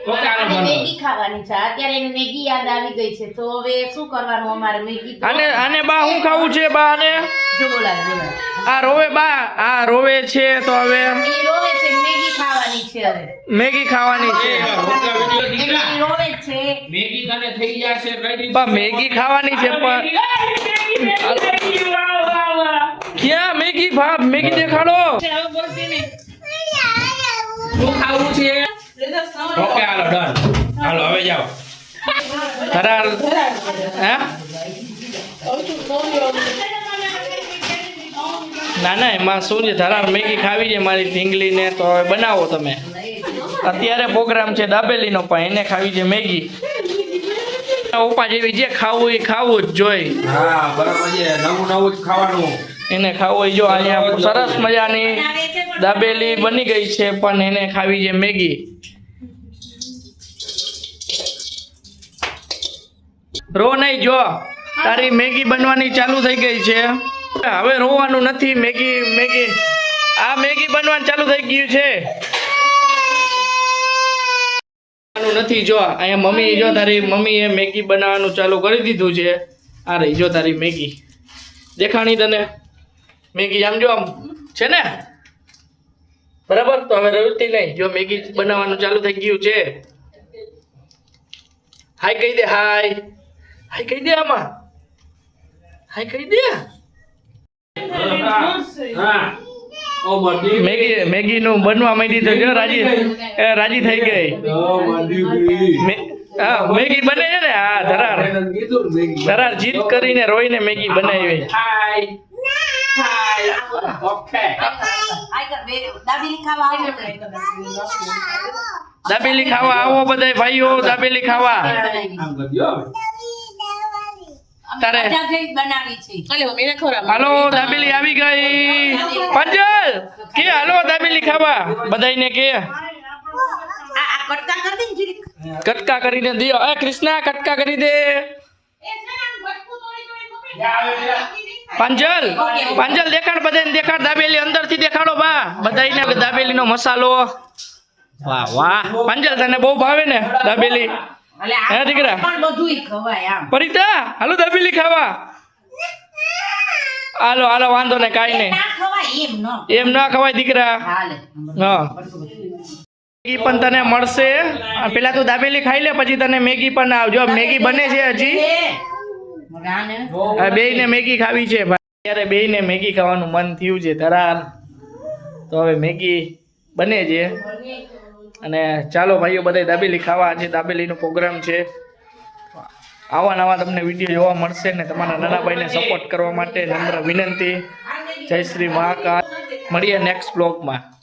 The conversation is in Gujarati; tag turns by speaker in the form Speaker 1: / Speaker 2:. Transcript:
Speaker 1: મેગી ખાવાની છે અત્યારે એને મેગી યાદ આવી ગઈ છે તો હવે શું કરવાનું અમારે મેગી
Speaker 2: આને બા શું ખાવું છે બા આને
Speaker 1: જો બોલા
Speaker 2: આ રોવે બા આ રોવે છે તો હવે
Speaker 1: એ રોવે છે મેગી ખાવાની છે હવે
Speaker 2: મેગી ખાવાની છે
Speaker 1: એ રોવે છે
Speaker 3: મેગી તને થઈ જશે કઈ દીધી
Speaker 2: બા મેગી ખાવાની છે પણ ક્યાં મેગી ભાપ મેગી દેખાડો
Speaker 3: શું ખાવું છે ઓકે હાલો ડન હાલો હવે જાઓ
Speaker 2: ધરાલ હે ના એમાં શું છે ધરાલ મેગી ખાવી છે મારી ઢીંગલીને તો હવે બનાવો તમે અત્યારે પ્રોગ્રામ છે દાબેલીનો પણ એને ખાવી છે મેગી ઉપા જેવી જે ખાવું એ ખાવું જ જોઈ
Speaker 3: હા બરાબર છે નવું નવું જ ખાવાનું
Speaker 2: એને ખાવું હોય જો અહીંયા સરસ મજાની દાબેલી બની ગઈ છે પણ એને ખાવી છે મેગી રો નહીં જો તારી મેગી બનવાની ચાલુ થઈ ગઈ છે હવે રોવાનું નથી મેગી આ મેગી બનવાનું ચાલુ થઈ ગયું છે નથી જો અહીંયા મમ્મી જો તારી મમ્મીએ મેગી બનાવવાનું ચાલુ કરી દીધું છે આ રહી જો તારી મેગી દેખાણી તને મેગી આમ જો આમ છે ને બરાબર તો હવે રડતી નહીં જો મેગી બનાવવાનું ચાલુ થઈ ગયું છે હાય કહી દે હાય કહી દે આમાં હાય કહી દે
Speaker 3: હા ઓ મડી
Speaker 2: મેગી નું બનવા માંડી તો જો રાજી થઈ ગઈ હા મેગી બને છે ને હા ધરાર જીત કરીને રોઈને મેગી બનાવી
Speaker 3: હાય ઓકે
Speaker 2: દાબેલી ખાવા આવો બધા ભાઈઓ દાબેલી ખાવા તારે હાલો દાબેલી આવી ગઈ પંજલ કે હાલો દાબેલી ખાવા બધાને કે કટકા કરીને દિયો એ કૃષ્ણા કટકા કરી દે પાંજલ દેખાડ બધાને દેખાડ દાબેલી અંદરથી દેખાડો બા બધાને દાબેલીનો મસાલો વાહ વાહ પાંજલ તને બહુ ભાવે ને દાબેલી હે દીકરા પરિતા હાલો દાબેલી ખાવા હાલો વાંધો ને કાઈ નહીં એમ ના ખવાય દીકરા હા મેગી પણ તને મળશે પેલા તું દાબેલી ખાઈ લે પછી તને મેગી પણ આવજો મેગી બને છે હજી બેયને મેગી ખાવી છે ભાઈ અત્યારે બેયને મેગી ખાવાનું મન થયું છે ધરાલ તો હવે મેગી બને છે અને ચાલો ભાઈઓ બધા દાબેલી ખાવા આજે દાબેલીનો પ્રોગ્રામ છે આવા નવા તમને વિડીયો જોવા મળશે ને તમારા નાના ભાઈને સપોર્ટ કરવા માટે નમ્ર વિનંતી જય શ્રી મહાકાલ મળીએ નેક્સ્ટ બ્લોગમાં